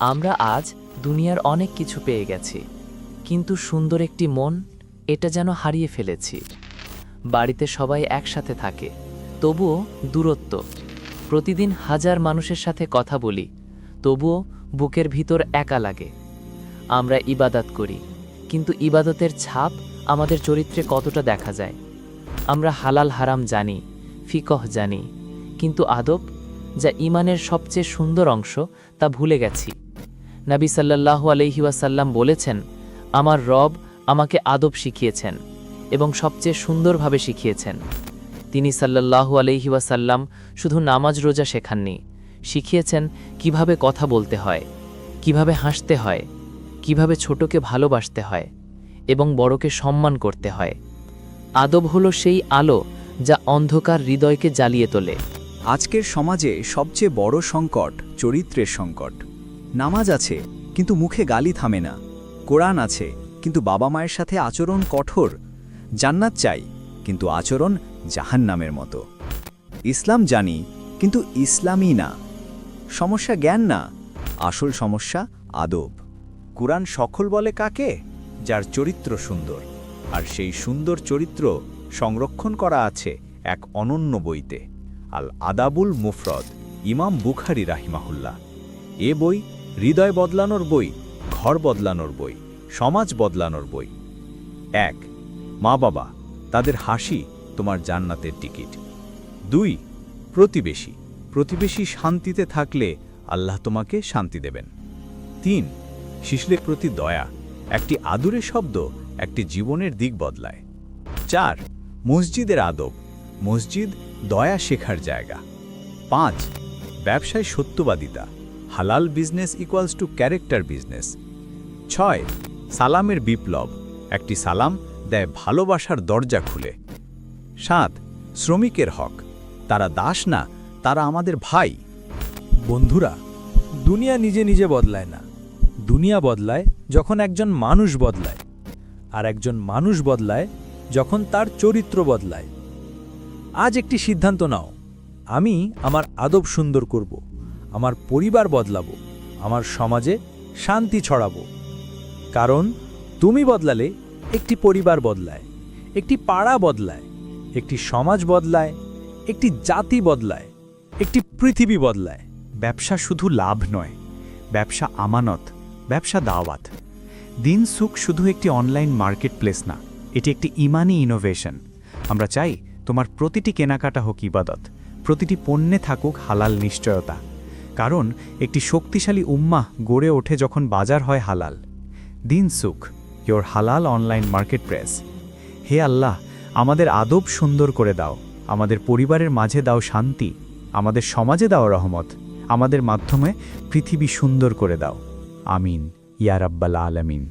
আমরা আজ দুনিয়ার অনেক কিছু পেয়ে গেছি, কিন্তু সুন্দর একটি মন, এটা যেন হারিয়ে ফেলেছি। বাড়িতে সবাই একসাথে থাকে, তবুও দূরত্ব। প্রতিদিন হাজার মানুষের সাথে কথা বলি, তবুও বুকের ভিতর একা লাগে। আমরা ইবাদত করি, কিন্তু ইবাদতের ছাপ আমাদের চরিত্রে কতটা দেখা যায়। আমরা হালাল হারাম জানি, ফিকহ জানি, কিন্তু আদব, যা ঈমানের সবচেয়ে সুন্দর অংশ, তা ভুলে গেছি। নবী সাল্লাল্লাহু আলাইহি ওয়াসাল্লাম বলেছেন, আমার রব আমাকে আদব শিখিয়েছেন এবং সবচেয়ে সুন্দরভাবে শিখিয়েছেন। তিনি সাল্লাল্লাহু আলাইহি ওয়াসাল্লাম শুধু নামাজ রোজা শেখাননি, শিখিয়েছেন কিভাবে কথা বলতে হয়, কিভাবে হাসতে হয়, কিভাবে ছোটকে ভালোবাসতে হয় এবং বড়কে সম্মান করতে হয়। আদব হলো সেই আলো যা অন্ধকার হৃদয়কে জ্বালিয়ে তোলে। আজকের সমাজে সবচেয়ে বড় সংকট চরিত্রের সংকট। নামাজ আছে, কিন্তু মুখে গালি থামে না। কোরআন আছে, কিন্তু বাবা মায়ের সাথে আচরণ কঠোর। জান্নাত চাই, কিন্তু আচরণ জাহান্নামের মতো। ইসলাম জানি, কিন্তু ইসলামই না। সমস্যা জ্ঞান না, আসল সমস্যা আদব। কুরআন সকল বলে কাকে? যার চরিত্র সুন্দর। আর সেই সুন্দর চরিত্র সংরক্ষণ করা আছে এক অনন্য বইতে, আল আদাবুল মুফরদ, ইমাম বুখারী রাহিমাহুল্লাহ। এ বই হৃদয় বদলানোর বই, ঘর বদলানোর বই, সমাজ বদলানোর বই। 1. মা বাবা, তাদের হাসি তোমার জান্নাতের টিকিট। 2. প্রতিবেশী, প্রতিবেশী শান্তিতে থাকলে আল্লাহ তোমাকে শান্তি দেবেন। 3. শিশুদের প্রতি দয়া, একটি আদুরে শব্দ একটি জীবনের দিক বদলায়। 4. মসজিদের আদব, মসজিদ দয়া শেখার জায়গা। 5. ব্যবসায় সত্যবাদিতা, হালাল business equals to character business. 6. সালামের বিপ্লব, একটি সালাম দেয় ভালোবাসার দরজা খুলে। 7. শ্রমিকের হক, তারা দাস না, তারা আমাদের ভাই। বন্ধুরা, দুনিয়া নিজে নিজে বদলায় না। দুনিয়া বদলায় যখন একজন মানুষ বদলায়, আর একজন মানুষ বদলায় যখন তার চরিত্র বদলায়। আজ একটি সিদ্ধান্ত নাও, আমি আমার আদব সুন্দর করব, আমার পরিবার বদলাবো, আমার সমাজে শান্তি ছড়াবো। কারণ তুমি বদলালে একটি পরিবার বদলায়, একটি পাড়া বদলায়, একটি সমাজ বদলায়, একটি জাতি বদলায়, একটি পৃথিবী বদলায়। ব্যবসা শুধু লাভ নয়, ব্যবসা আমানত, ব্যবসা দাওয়াত। দিন সুখ শুধু একটি অনলাইন মার্কেট প্লেস না, এটি একটি ইমানি ইনোভেশন। আমরা চাই তোমার প্রতিটি কেনাকাটা হোক ইবাদত, প্রতিটি পণ্যে থাকুক হালাল নিশ্চয়তা। কারণ একটি শক্তিশালী উম্মাহ গড়ে ওঠে যখন বাজার হয় হালাল। দিন সুখ, ইয়োর হালাল অনলাইন মার্কেট প্লেস। হে আল্লাহ, আমাদের আদব সুন্দর করে দাও, আমাদের পরিবারের মাঝে দাও শান্তি, আমাদের সমাজে দাও রহমত, আমাদের মাধ্যমে পৃথিবী সুন্দর করে দাও। আমিন ইয়া রাব্বাল আলামিন।